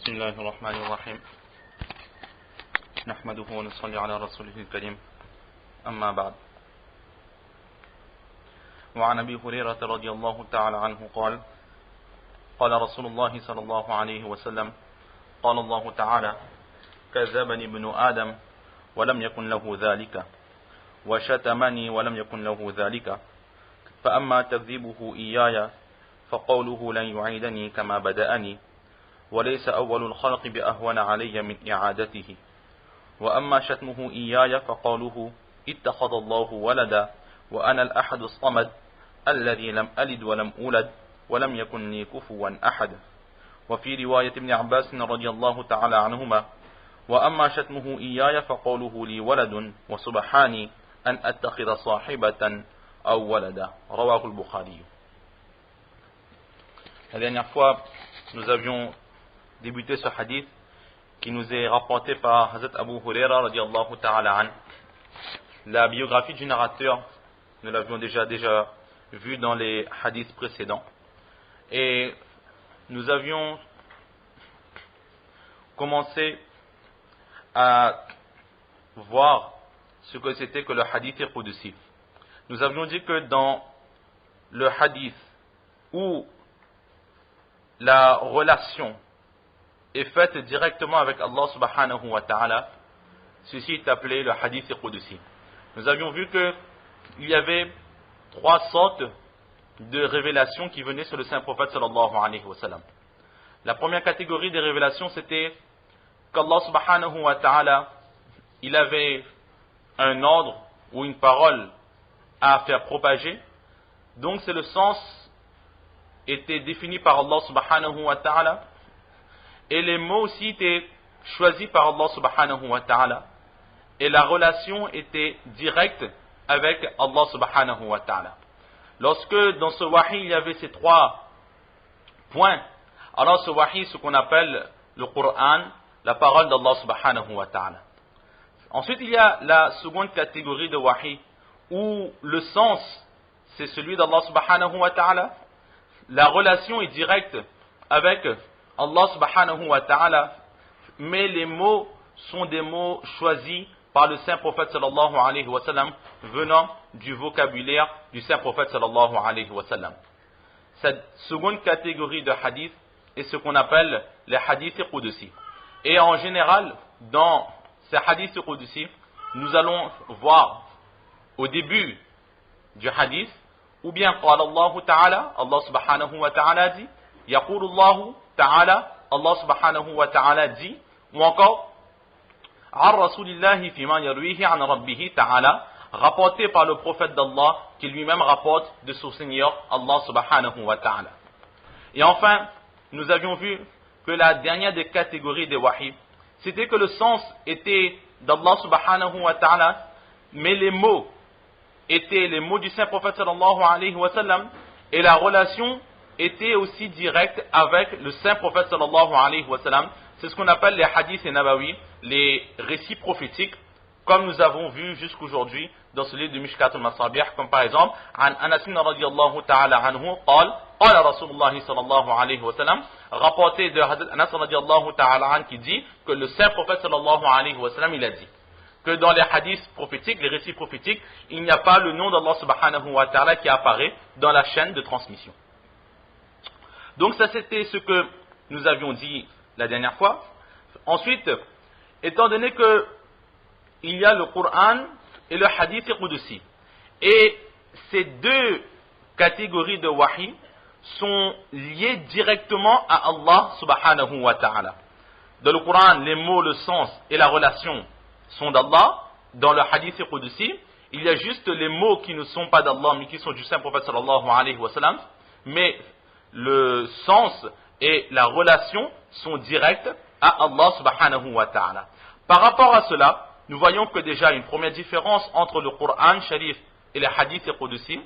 بسم الله الرحمن الرحيم نحمده ونصلي على رسوله الكريم أما بعد وعن أبي هريرة رضي الله تعالى عنه قال قال رسول الله صلى الله عليه وسلم قال الله تعالى كذبني ابن آدم ولم يكن له ذلك وشتمني ولم يكن له ذلك فأما تكذيبه إياي فقوله لن يعيدني كما بدأني وليس أول الخلق بأهون علي من إعادته وأما شتمه إياي فقوله اتخذ الله ولدا وأنا الأحد الصمد الذي لم ألد ولم أولد ولم يكن لي كفوا أحد وفي رواية ابن عباس رضي الله تعالى عنهما وأما شتمه إياي فقوله لي ولد وسبحاني أن أتخذ صاحبة أو ولدا رواه البخاري. La dernière fois, nous avions débuté ce hadith qui nous est rapporté par Hazrat Abu Huraira radiallahu ta'ala an. La biographie du narrateur, nous l'avions déjà vu dans les hadiths précédents. Et nous avions commencé à voir ce que c'était que le hadith al-Qudsi. Nous avions dit que dans le hadith où la relation est faite directement avec Allah subhanahu wa ta'ala, ceci est appelé le hadith al-Qudsi. Nous avions vu qu'il y avait trois sortes de révélations qui venaient sur le saint prophète sallallahu alayhi wa sallam. La première catégorie des révélations, c'était qu'Allah subhanahu wa ta'ala, il avait un ordre ou une parole à faire propager. Donc c'est le sens était défini par Allah subhanahu wa ta'ala et les mots aussi étaient choisis par Allah subhanahu wa ta'ala et la relation était directe avec Allah subhanahu wa ta'ala. Lorsque dans ce wahi il y avait ces trois points, alors ce wahi, ce qu'on appelle le Coran, la parole d'Allah subhanahu wa ta'ala. Ensuite il y a la seconde catégorie de wahi où le sens c'est celui d'Allah subhanahu wa ta'ala. La relation est directe avec Allah subhanahu wa ta'ala, mais les mots sont des mots choisis par le saint prophète sallallahu alayhi wa sallam, venant du vocabulaire du saint prophète sallallahu alayhi wa sallam. Cette seconde catégorie de hadith est ce qu'on appelle les hadiths qudsi. Et en général, dans ces hadiths qudsi, nous allons voir au début du hadith ou bien قال الله تعالى, Allah subhanahu wa ta'ala dit, يقول الله تعالى, Allah subhanahu wa ta'ala dit, ou encore عن رسول الله فيما يرويه عن ربه تعالى, rapporté par le prophète d'Allah qui lui-même rapporte de son Seigneur Allah subhanahu wa ta'ala. Et enfin, nous avions vu que la dernière des catégories des wahi, c'était que le sens était d'Allah subhanahu wa ta'ala, mais les mots étaient les mots du saint prophète sallallahu alayhi wa sallam et la relation était aussi directe avec le saint prophète sallallahu alayhi wa sallam. C'est ce qu'on appelle les hadiths et nabawi, les récits prophétiques, comme nous avons vu jusqu'aujourd'hui dans ce livre de Mishkat al-Masabih, comme par exemple عن أنس رضي الله تعالى عنه قال قال رسول الله صلى الله عليه وسلم, rapporté de Hazrat Anas رضي الله تعالى عنه qui dit que le saint prophète sallallahu alayhi wa sallam il a dit que dans les hadiths prophétiques, les récits prophétiques, il n'y a pas le nom d'Allah subhanahu wa ta'ala qui apparaît dans la chaîne de transmission. Donc ça c'était ce que nous avions dit la dernière fois. Ensuite, étant donné que il y a le Coran et le hadith qudsi, et ces deux catégories de wahi sont liées directement à Allah subhanahu wa ta'ala. Dans le Coran, les mots, le sens et la relation sont d'Allah. Dans le hadith qudsi, il y a juste les mots qui ne sont pas d'Allah mais qui sont du saint prophète sallallahu alayhi wa sallam, mais le sens et la relation sont directs à Allah subhanahu wa ta'ala. Par rapport à cela, nous voyons que déjà une première différence entre le Coran Sharif et les hadiths qudsi.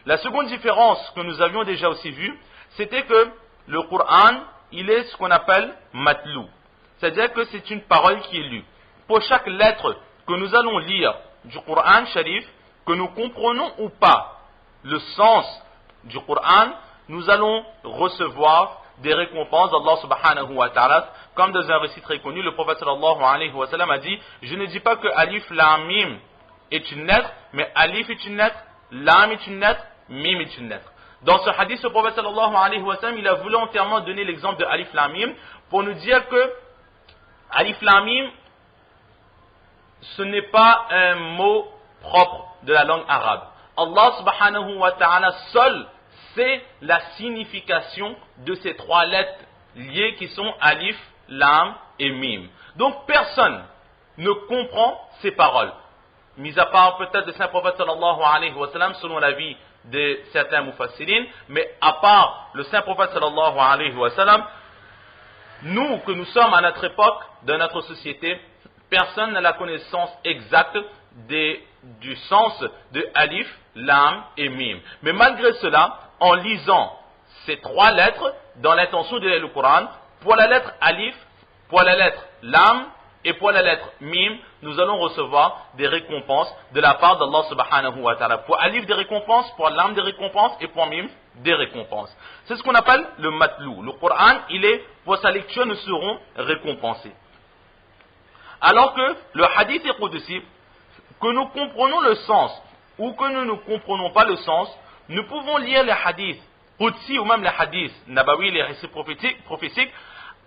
La seconde différence que nous avions déjà aussi vue, c'était que le Coran, il est ce qu'on appelle matlou, c'est-à-dire que c'est une parole qui est lue. Pour chaque lettre que nous allons lire du Coran Sharif, que nous comprenons ou pas le sens du Coran, nous allons recevoir des récompenses d'Allah subhanahu wa ta'ala comme dans un récit très connu, le prophète sallallahu alayhi wa sallam a dit, je ne dis pas que Alif Lam Mim est une lettre, mais Alif est une lettre, Lam est une lettre, Mim est une lettre. Dans ce hadith, le prophète sallallahu alayhi wa sallam, il a volontairement donné l'exemple de Alif Lam Mim pour nous dire que Alif Lam Mim, ce n'est pas un mot propre de la langue arabe. Allah subhanahu wa ta'ala seul sait la signification de ces trois lettres liées qui sont Alif, Lam et Mim. Donc personne ne comprend ces paroles. Mis à part peut-être le saint prophète sallallahu alayhi wa sallam selon l'avis de certains mufassirin, mais à part le saint prophète sallallahu alayhi wa sallam, nous que nous sommes à notre époque, dans notre société, personne n'a la connaissance exacte du sens de Alif, Lam et Mim. Mais malgré cela, en lisant ces trois lettres dans l'intention de lire le Coran, pour la lettre Alif, pour la lettre Lam et pour la lettre Mim, nous allons recevoir des récompenses de la part d'Allah subhanahu wa ta'ala. Pour Alif des récompenses, pour Lam des récompenses et pour Mim des récompenses. C'est ce qu'on appelle le matlou. Le Coran, pour sa lecture, nous serons récompensés. Alors que le hadith est qudsi, que nous comprenons le sens ou que nous ne comprenons pas le sens, nous pouvons lire les hadiths qudsi ou même les hadiths nabawi, les récits prophétiques,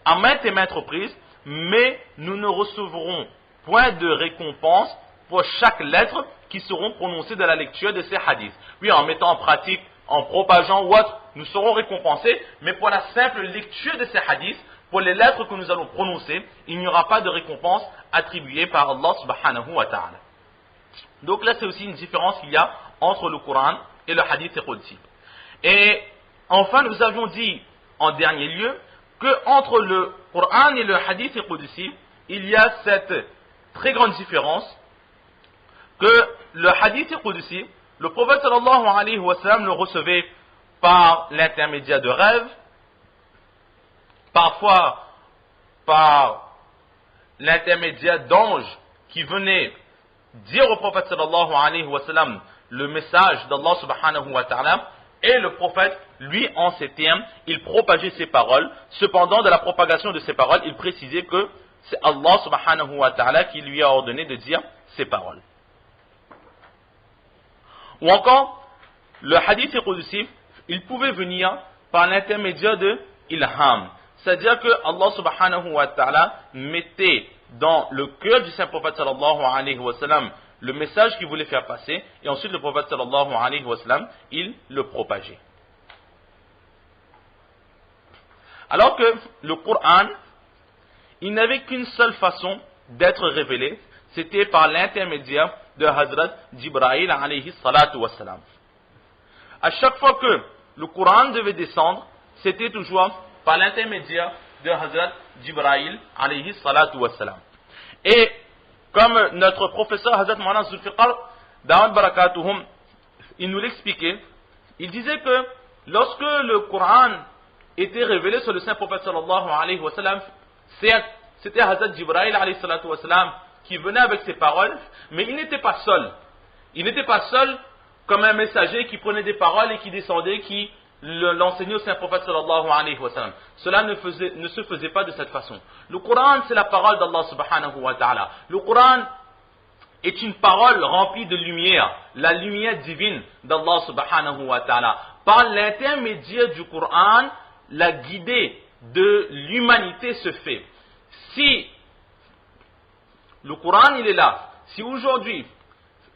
à maintes et maintes reprises, mais nous ne recevrons point de récompense pour chaque lettre qui seront prononcées dans la lecture de ces hadiths. Oui, en mettant en pratique, en propageant ou autre, nous serons récompensés, mais pour la simple lecture de ces hadiths, pour les lettres que nous allons prononcer, il n'y aura pas de récompense attribuée par Allah subhanahu wa ta'ala. Donc là, c'est aussi une différence qu'il y a entre le Coran et le hadith qudsi. Et enfin, nous avions dit en dernier lieu que entre le Coran et le hadith qudsi, il y a cette très grande différence que le hadith qudsi, le prophète sallallahu alayhi wa sallam le recevait par l'intermédiaire de rêves, parfois par l'intermédiaire d'anges qui venaient dire au prophète sallallahu alayhi wa sallam le message d'Allah subhanahu wa ta'ala, et le prophète, lui, en ces termes, il propageait ses paroles. Cependant, de la propagation de ses paroles, il précisait que c'est Allah subhanahu wa ta'ala qui lui a ordonné de dire ces paroles. Ou encore, le hadith qudsi, il pouvait venir par l'intermédiaire de ilham. C'est-à-dire que Allah subhanahu wa ta'ala mettait dans le cœur du saint prophète sallallahu alayhi wa sallam le message qu'il voulait faire passer, et ensuite le prophète sallallahu alayhi wa sallam, il le propageait. Alors que le Coran, il n'avait qu'une seule façon d'être révélé, c'était par l'intermédiaire de Hazrat Jibril alayhi salatu wa salam. À chaque fois que le Coran devait descendre, c'était toujours par l'intermédiaire de Hazrat Jibril alayhi salatu wa salam. Et comme notre professeur Hazrat Mawlana Zulfiqar, Da'wat Barakatuhum, il nous l'expliquait, il disait que lorsque le Coran était révélé sur le saint prophète sallallahu alayhi wa sallam, c'était Hazrat Jibril alayhi salatu wa salam qui venait avec ses paroles, mais il n'était pas seul. Il n'était pas seul comme un messager qui prenait des paroles et qui descendait, qui l'enseignait au saint prophète sallallahu alayhi wa sallam. Cela ne se faisait pas de cette façon. Le Coran, c'est la parole d'Allah subhanahu wa ta'ala. Le Coran est une parole remplie de lumière, la lumière divine d'Allah subhanahu wa ta'ala. Par l'intermédiaire du Coran, la guidée de l'humanité se fait. Si le Coran il est là, si aujourd'hui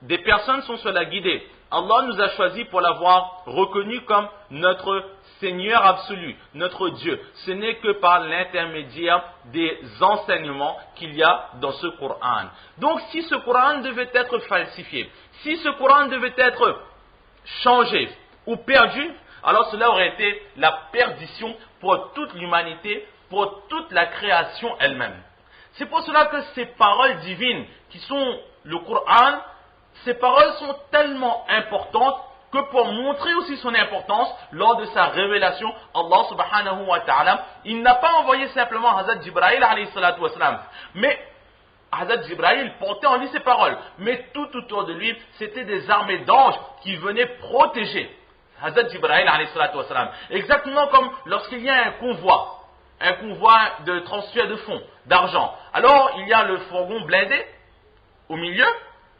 des personnes sont sur la guidée, Allah nous a choisi pour l'avoir reconnu comme notre Seigneur absolu, notre Dieu. Ce n'est que par l'intermédiaire des enseignements qu'il y a dans ce Coran. Donc si ce Coran devait être falsifié, si ce Coran devait être changé ou perdu, alors cela aurait été la perdition pour toute l'humanité, pour toute la création elle-même. C'est pour cela que ces paroles divines qui sont le Coran, ces paroles sont tellement importantes que pour montrer aussi son importance, lors de sa révélation, Allah subhanahu wa ta'ala, il n'a pas envoyé simplement Hazrat Jibril alayhi salatu wa salam, mais Hazrat Jibril portait en lui ces paroles, mais tout autour de lui, c'était des armées d'anges qui venaient protéger Hazrat Jibril alayhi salatu wa salam. Exactement comme lorsqu'il y a un convoi un convoi de transfert de fonds, d'argent. Alors, il y a le fourgon blindé au milieu.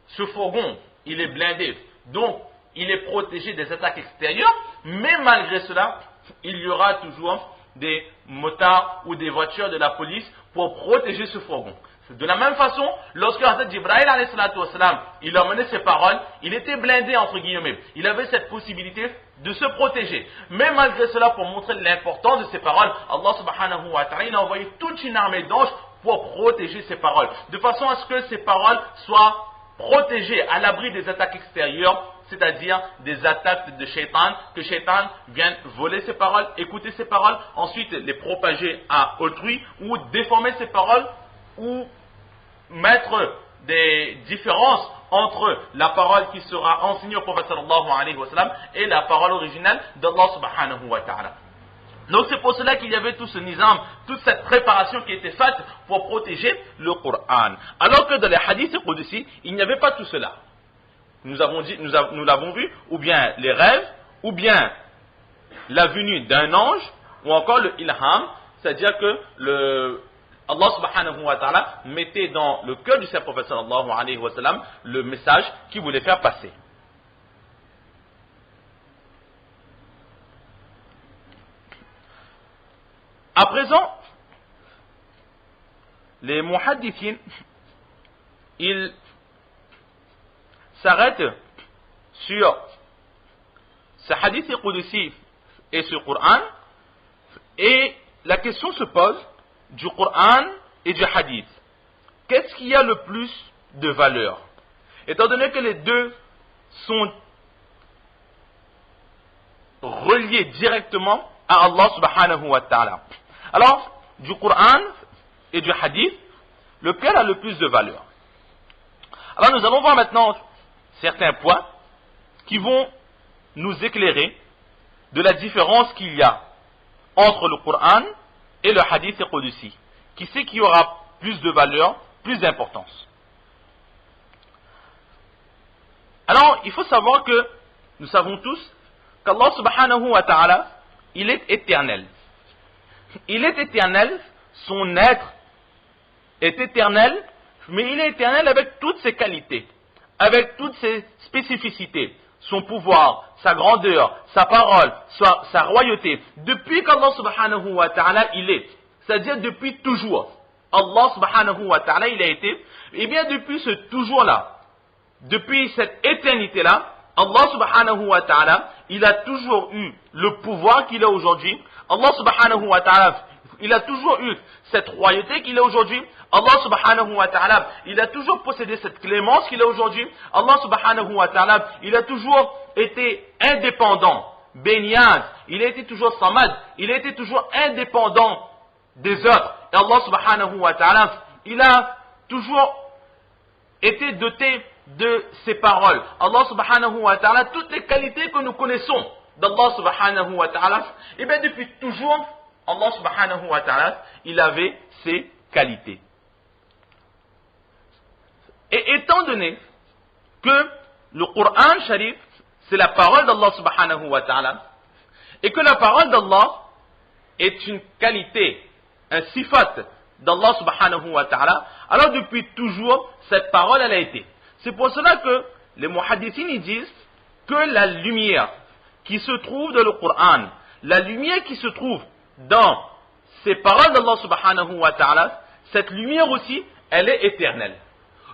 Ce fourgon, il est blindé, donc il est protégé des attaques extérieures, mais malgré cela, il y aura toujours des motards ou des voitures de la police pour protéger ce fourgon. De la même façon, lorsque Hazrat Jibril il a mené ses paroles, il était blindé entre guillemets. Il avait cette possibilité de se protéger. Mais malgré cela, pour montrer l'importance de ses paroles, Allah subhanahu wa ta'ala a envoyé toute une armée d'anges pour protéger ses paroles. De façon à ce que ces paroles soient protégées à l'abri des attaques extérieures, c'est-à-dire des attaques de Shaitan, que Shaitan vienne voler ses paroles, écouter ses paroles, ensuite les propager à autrui, ou déformer ses paroles, ou mettre des différences entre la parole qui sera enseignée au prophète sallallahu alayhi wa sallam et la parole originale d'Allah subhanahu wa ta'ala. Donc c'est pour cela qu'il y avait tout ce nizam, toute cette préparation qui était faite pour protéger le Coran. Alors que dans les hadiths qudsi, il n'y avait pas tout cela. Nous l'avons vu, ou bien les rêves, ou bien la venue d'un ange, ou encore le ilham, c'est-à-dire que Allah subhanahu wa ta'ala mettait dans le cœur du saint prophète sallallahu alayhi wa sallam le message qu'il voulait faire passer. À présent, les muhaddithin, ils s'arrêtent sur ce hadith qudsi et ce Coran, et la question se pose du Coran et du hadith. Qu'est-ce qui a le plus de valeur? Étant donné que les deux sont reliés directement à Allah subhanahu wa ta'ala. Alors, du Coran et du hadith, lequel a le plus de valeur? Alors nous allons voir maintenant certains points qui vont nous éclairer de la différence qu'il y a entre le Coran et le hadith qudsi. Qui c'est qui aura plus de valeur, plus d'importance? Alors, il faut savoir que nous savons tous qu'Allah subhanahu wa ta'ala, il est éternel. Il est éternel, son être est éternel, mais il est éternel avec toutes ses qualités, avec toutes ses spécificités, son pouvoir, sa grandeur, sa parole, sa royauté. Depuis qu'Allah subhanahu wa ta'ala il est, c'est-à-dire depuis toujours, Allah subhanahu wa ta'ala il a été, et bien depuis ce toujours-là, depuis cette éternité-là, Allah subhanahu wa ta'ala, il a toujours eu le pouvoir qu'il a aujourd'hui. Allah subhanahu wa ta'ala, il a toujours eu cette royauté qu'il a aujourd'hui. Allah subhanahu wa ta'ala, il a toujours possédé cette clémence qu'il a aujourd'hui. Allah subhanahu wa ta'ala, il a toujours été indépendant, béniaz, il a été toujours samad, il a été toujours indépendant des autres. Et Allah subhanahu wa ta'ala, il a toujours été doté de ses paroles. Allah subhanahu wa ta'ala, toutes les qualités que nous connaissons d'Allah subhanahu wa ta'ala, et bien depuis toujours, Allah subhanahu wa ta'ala, il avait ces qualités. Et étant donné que le Coran Sharif, c'est la parole d'Allah subhanahu wa ta'ala, et que la parole d'Allah est une qualité, un sifat d'Allah subhanahu wa ta'ala, alors depuis toujours, cette parole, elle a été. C'est pour cela que les muhaddithines disent que la lumière qui se trouve dans le Coran, la lumière qui se trouve dans ces paroles d'Allah subhanahu wa ta'ala, cette lumière aussi, elle est éternelle.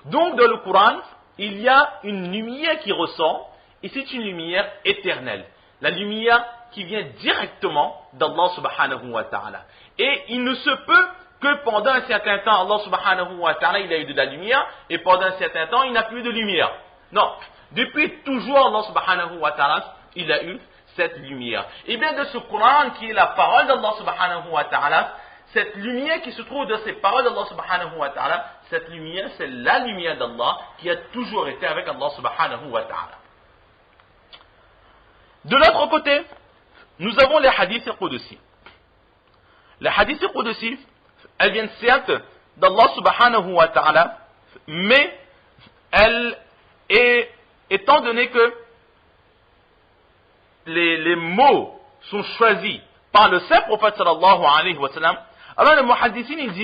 Donc dans le Coran, il y a une lumière qui ressort, et c'est une lumière éternelle. La lumière qui vient directement d'Allah subhanahu wa ta'ala. Et il ne se peut que pendant un certain temps, Allah subhanahu wa ta'ala, il a eu de la lumière, et pendant un certain temps, il n'a plus de lumière. Non. Depuis toujours, Allah subhanahu wa ta'ala, il a eu cette lumière. Et bien de ce Coran qui est la parole d'Allah subhanahu wa ta'ala, cette lumière qui se trouve dans ces paroles d'Allah subhanahu wa ta'ala, cette lumière, c'est la lumière d'Allah qui a toujours été avec Allah subhanahu wa ta'ala. De l'autre côté, nous avons les hadiths qudsi. Les hadiths qudsi, elles viennent certes d'Allah subhanahu wa ta'ala, mais étant donné que les mots sont choisis par le saint prophète sallallahu alayhi wa sallam, Alors les muhaddithines, ils disent